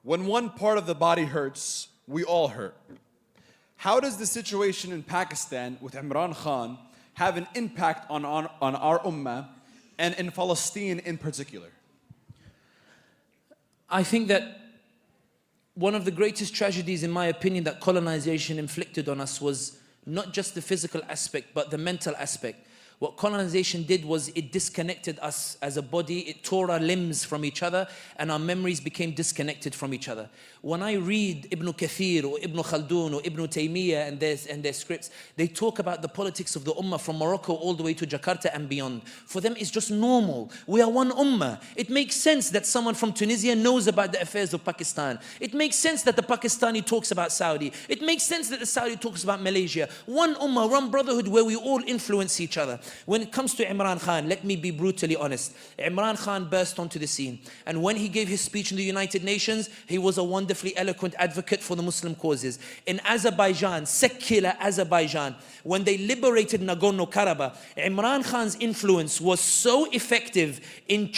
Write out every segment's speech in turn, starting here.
When one part of the body hurts, we all hurt. How does the situation in Pakistan with Imran Khan have an impact on our ummah and in Palestine in particular? I think that one of the greatest tragedies, in my opinion, that colonization inflicted on us was not just the physical aspect, but the mental aspect. What colonization did was it disconnected us as a body, it tore our limbs from each other, and our memories became disconnected from each other. When I read Ibn Kathir or Ibn Khaldun or Ibn Taymiyyah and their scripts, they talk about the politics of the ummah from Morocco all the way to Jakarta and beyond. For them, it's just normal. We are one ummah. It makes sense that someone from Tunisia knows about the affairs of Pakistan. It makes sense that the Pakistani talks about Saudi. It makes sense that the Saudi talks about Malaysia. One ummah, one brotherhood where we all influence each other. When it comes to Imran Khan, let me be brutally honest. Imran Khan burst onto the scene. And when he gave his speech in the United Nations, he was a wonderfully eloquent advocate for the Muslim causes. In Azerbaijan, secular Azerbaijan, when they liberated Nagorno-Karabakh, Imran Khan's influence was so effective in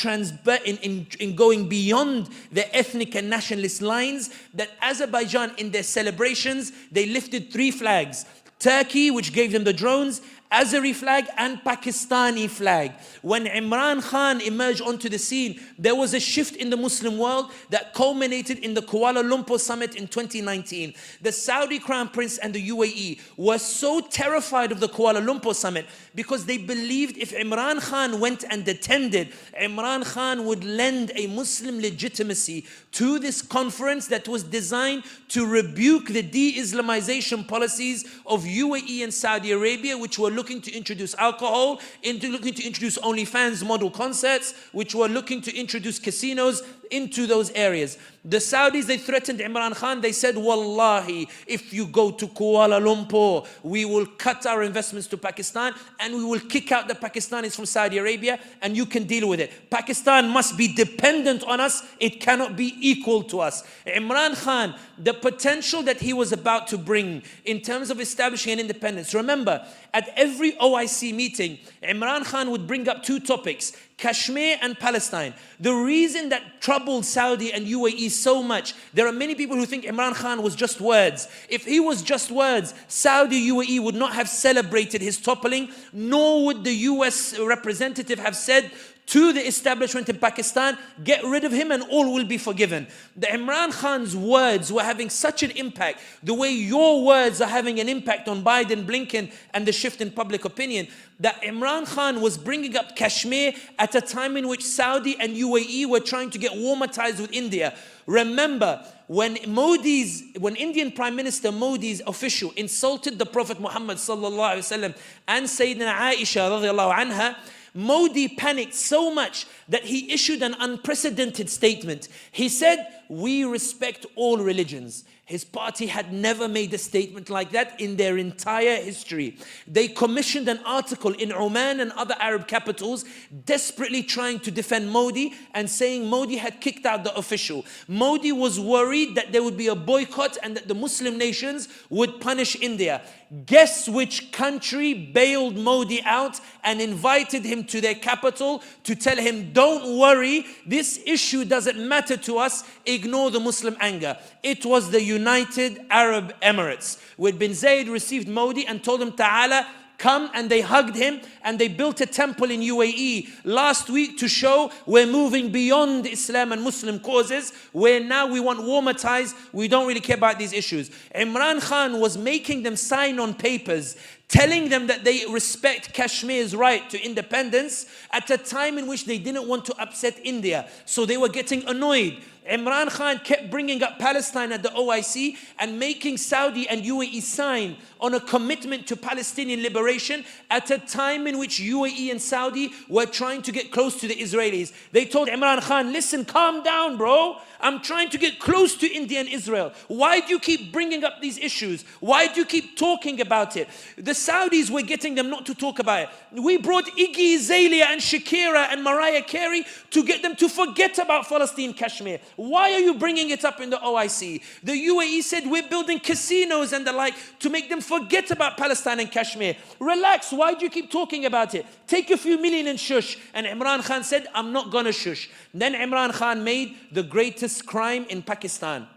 going beyond the ethnic and nationalist lines that Azerbaijan, in their celebrations, they lifted 3 flags. Turkey, which gave them the drones, Azeri flag and Pakistani flag. When Imran Khan emerged onto the scene, there was a shift in the Muslim world that culminated in the Kuala Lumpur summit in 2019. The Saudi Crown Prince and the UAE were so terrified of the Kuala Lumpur summit because they believed if Imran Khan went and attended, Imran Khan would lend a Muslim legitimacy to this conference that was designed to rebuke the de-Islamization policies of UAE and Saudi Arabia, which were looking to introduce alcohol, looking to introduce OnlyFans model concerts, which were looking to introduce casinos into those areas. The Saudis, they threatened Imran Khan. They said, Wallahi, if you go to Kuala Lumpur, we will cut our investments to Pakistan and we will kick out the Pakistanis from Saudi Arabia and you can deal with it. Pakistan must be dependent on us. It cannot be equal to us. Imran Khan, the potential that he was about to bring in terms of establishing an independence. Remember, at every OIC meeting, Imran Khan would bring up 2 topics, Kashmir and Palestine. The reason that troubled Saudi and UAE so much, there are many people who think Imran Khan was just words. If he was just words, Saudi UAE would not have celebrated his toppling, nor would the US representative have said to the establishment in Pakistan, get rid of him and all will be forgiven. The Imran Khan's words were having such an impact, the way your words are having an impact on Biden, Blinken, and the shift in public opinion, that Imran Khan was bringing up Kashmir at a time in which Saudi and UAE were trying to get warmer ties with India. Remember, when Indian Prime Minister Modi's official insulted the Prophet Muhammad sallallahu alaihi wasallam and Sayyidina Aisha radiallahu anha, Modi panicked so much that he issued an unprecedented statement. He said, we respect all religions. His party had never made a statement like that in their entire history. They commissioned an article in Oman and other Arab capitals desperately trying to defend Modi and saying Modi had kicked out the official. Modi was worried that there would be a boycott and that the Muslim nations would punish India. Guess which country bailed Modi out and invited him to their capital to tell him, don't worry, this issue doesn't matter to us, ignore the Muslim anger. It was the United Arab Emirates, where bin Zayed received Modi and told him, Ta'ala, come, and they hugged him and they built a temple in UAE last week to show we're moving beyond Islam and Muslim causes, where now we want warmer ties, we don't really care about these issues. Imran Khan was making them sign on papers telling them that they respect Kashmir's right to independence at a time in which they didn't want to upset India. So they were getting annoyed. Imran Khan kept bringing up Palestine at the OIC and making Saudi and UAE sign on a commitment to Palestinian liberation at a time in which UAE and Saudi were trying to get close to the Israelis. They told Imran Khan, listen, calm down, bro. I'm trying to get close to India and Israel. Why do you keep bringing up these issues? Why do you keep talking about it? The Saudis were getting them not to talk about it. We brought Iggy Azalea and Shakira and Mariah Carey to get them to forget about Palestine, Kashmir. Why are you bringing it up in the OIC? The UAE said we're building casinos and the like to make them forget about Palestine and Kashmir. Relax, why do you keep talking about it? Take a few million and shush. And Imran Khan said, I'm not gonna shush. Then Imran Khan made the greatest crime in Pakistan.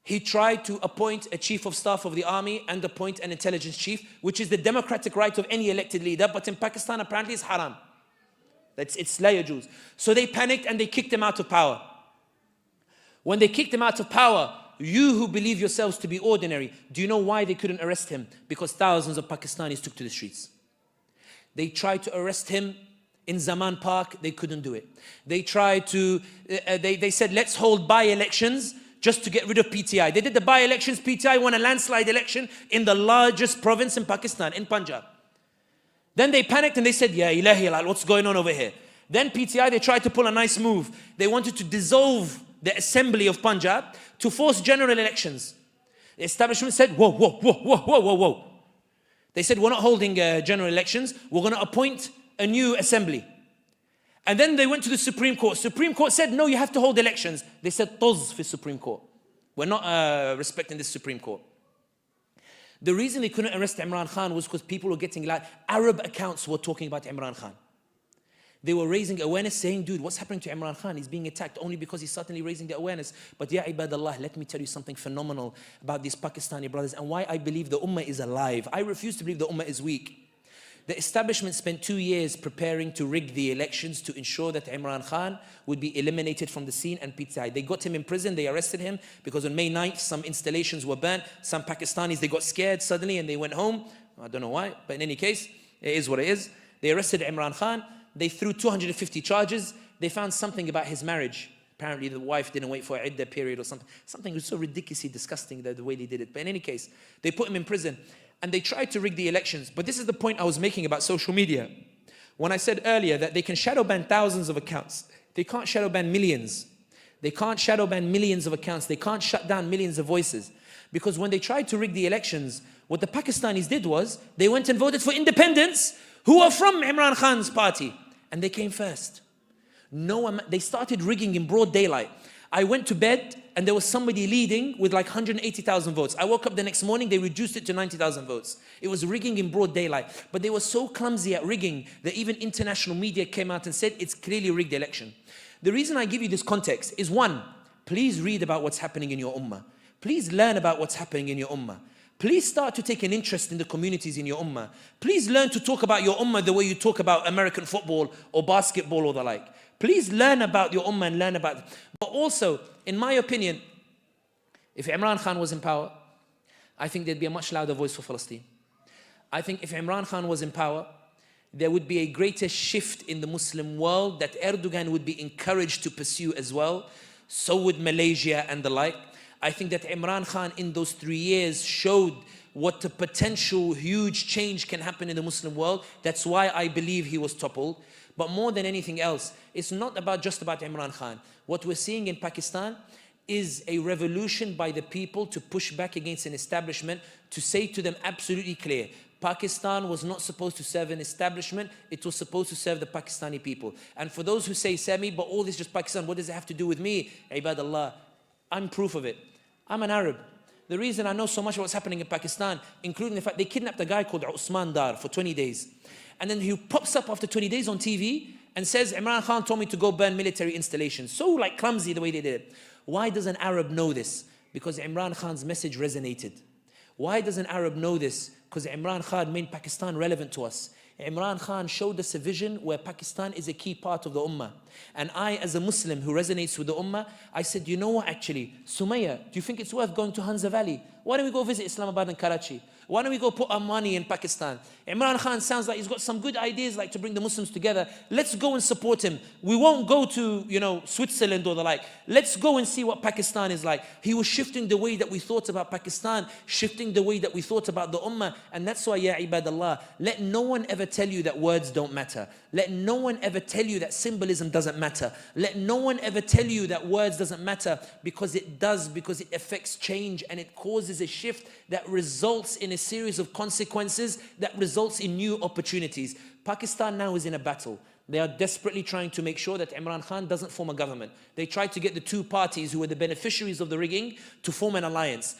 He tried to appoint a chief of staff of the army and appoint an intelligence chief, which is the democratic right of any elected leader, but in Pakistan apparently it's haram. It's la yajuz. So they panicked and they kicked him out of power. When they kicked him out of power, you who believe yourselves to be ordinary, do you know why they couldn't arrest him? Because thousands of Pakistanis took to the streets. They tried to arrest him in Zaman Park, they couldn't do it. They tried to, they said, let's hold by-elections just to get rid of PTI. They did the by-elections, PTI won a landslide election in the largest province in Pakistan, in Punjab. Then they panicked and they said, Ya ilahi, what's going on over here? Then PTI, they tried to pull a nice move. They wanted to dissolve the assembly of Punjab to force general elections. The establishment said, whoa, whoa, whoa, whoa, whoa, whoa, whoa. They said, we're not holding general elections. We're going to appoint a new assembly. And then they went to the Supreme Court. Supreme Court said, no, you have to hold elections. They said, Toz for Supreme Court. We're not respecting this Supreme Court. The reason they couldn't arrest Imran Khan was because people were getting like Arab accounts were talking about Imran Khan. They were raising awareness saying, dude, what's happening to Imran Khan? He's being attacked only because he's suddenly raising the awareness. But ya ibadallah, let me tell you something phenomenal about these Pakistani brothers and why I believe the ummah is alive. I refuse to believe the ummah is weak. The establishment spent 2 years preparing to rig the elections to ensure that Imran Khan would be eliminated from the scene and PTI. They got him in prison, they arrested him because on May 9th, some installations were burnt. Some Pakistanis, they got scared suddenly and they went home. I don't know why, but in any case, it is what it is. They arrested Imran Khan. They threw 250 charges. They found something about his marriage. Apparently the wife didn't wait for an iddah period or something. Something was so ridiculously disgusting the way they did it. But in any case, they put him in prison. And they tried to rig the elections. But this is the point I was making about social media. When I said earlier that they can shadow ban thousands of accounts, they can't shadow ban millions. They can't shadow ban millions of accounts. They can't shut down millions of voices. Because when they tried to rig the elections, what the Pakistanis did was, they went and voted for independents who are from Imran Khan's party. And they came first. They started rigging in broad daylight. I went to bed and there was somebody leading with like 180,000 votes. I woke up the next morning, they reduced it to 90,000 votes. It was rigging in broad daylight. But they were so clumsy at rigging that even international media came out and said it's clearly a rigged election. The reason I give you this context is one, please read about what's happening in your ummah. Please learn about what's happening in your ummah. Please start to take an interest in the communities in your ummah. Please learn to talk about your ummah the way you talk about American football or basketball or the like. Please learn about your ummah and learn about it. But also, in my opinion, if Imran Khan was in power, I think there'd be a much louder voice for Palestine. I think if Imran Khan was in power, there would be a greater shift in the Muslim world that Erdogan would be encouraged to pursue as well. So would Malaysia and the like. I think that Imran Khan in those 3 years showed what the potential huge change can happen in the Muslim world. That's why I believe he was toppled. But more than anything else, it's not just about Imran Khan. What we're seeing in Pakistan is a revolution by the people to push back against an establishment, to say to them absolutely clear, Pakistan was not supposed to serve an establishment, it was supposed to serve the Pakistani people. And for those who say, Sami, but all this is just Pakistan, what does it have to do with me? Ibadallah, I'm proof of it. I'm an Arab. The reason I know so much of what's happening in Pakistan, including the fact they kidnapped a guy called Usman Dar for 20 days. And then he pops up after 20 days on TV and says, Imran Khan told me to go burn military installations. So like clumsy the way they did it. Why does an Arab know this? Because Imran Khan's message resonated. Why does an Arab know this? Because Imran Khan made Pakistan relevant to us. Imran Khan showed us a vision where Pakistan is a key part of the ummah. And I, as a Muslim who resonates with the ummah, I said, you know what actually, Sumaya, do you think it's worth going to Hanza Valley? Why don't we go visit Islamabad and Karachi? Why don't we go put our money in Pakistan? Imran Khan sounds like he's got some good ideas like to bring the Muslims together. Let's go and support him. We won't go to, Switzerland or the like. Let's go and see what Pakistan is like. He was shifting the way that we thought about Pakistan, shifting the way that we thought about the ummah. And that's why, ya ibadallah, let no one ever tell you that words don't matter. Let no one ever tell you that symbolism doesn't matter. Let no one ever tell you that words doesn't matter, because it does, because it affects change and it causes a shift that results in a series of consequences that results in new opportunities. Pakistan now is in a battle. They are desperately trying to make sure that Imran Khan doesn't form a government. They tried to get the two parties who were the beneficiaries of the rigging to form an alliance.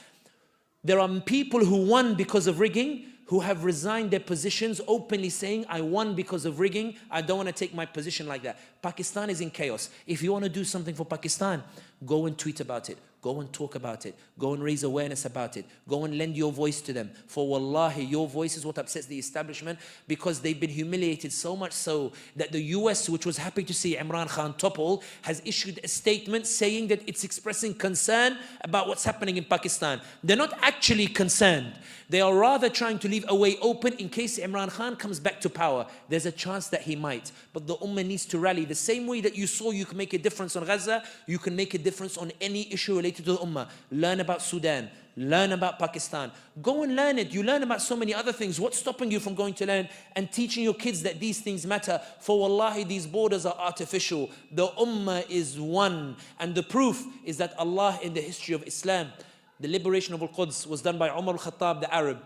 There are people who won because of rigging, who have resigned their positions openly saying, I won because of rigging, I don't want to take my position like that. Pakistan is in chaos. If you want to do something for Pakistan, go and tweet about it. Go and talk about it. Go and raise awareness about it. Go and lend your voice to them. For wallahi, your voice is what upsets the establishment, because they've been humiliated so much so that the US, which was happy to see Imran Khan topple, has issued a statement saying that it's expressing concern about what's happening in Pakistan. They're not actually concerned. They are rather trying to leave a way open in case Imran Khan comes back to power. There's a chance that he might. But the ummah needs to rally. The same way that you saw you can make a difference on Gaza, you can make a difference on any issue related to the ummah. Learn about Sudan. Learn about Pakistan. Go and learn it. You learn about so many other things. What's stopping you from going to learn and teaching your kids that these things matter? For wallahi, these borders are artificial. The ummah is one. And the proof is that Allah, in the history of Islam, the liberation of Al-Quds was done by Umar al-Khattab, the Arab,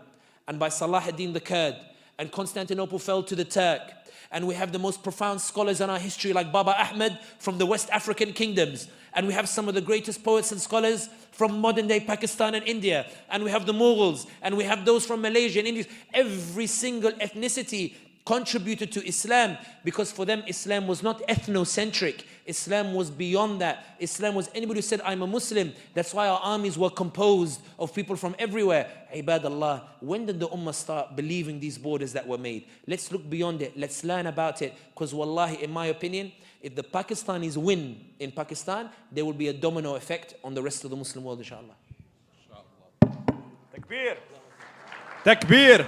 and by Salah ad-Din, the Kurd, and Constantinople fell to the Turk. And we have the most profound scholars in our history like Baba Ahmed from the West African kingdoms. And we have some of the greatest poets and scholars from modern day Pakistan and India. And we have the Mughals, and we have those from Malaysia and India. Every single ethnicity contributed to Islam, because for them Islam was not ethnocentric. Islam was beyond that. Islam was anybody who said, I'm a Muslim. That's why our armies were composed of people from everywhere. Ibadallah, when did the ummah start believing these borders that were made? Let's look beyond it. Let's learn about it. Because wallahi, in my opinion, if the Pakistanis win in Pakistan, there will be a domino effect on the rest of the Muslim world, inshallah. Takbir. Takbir.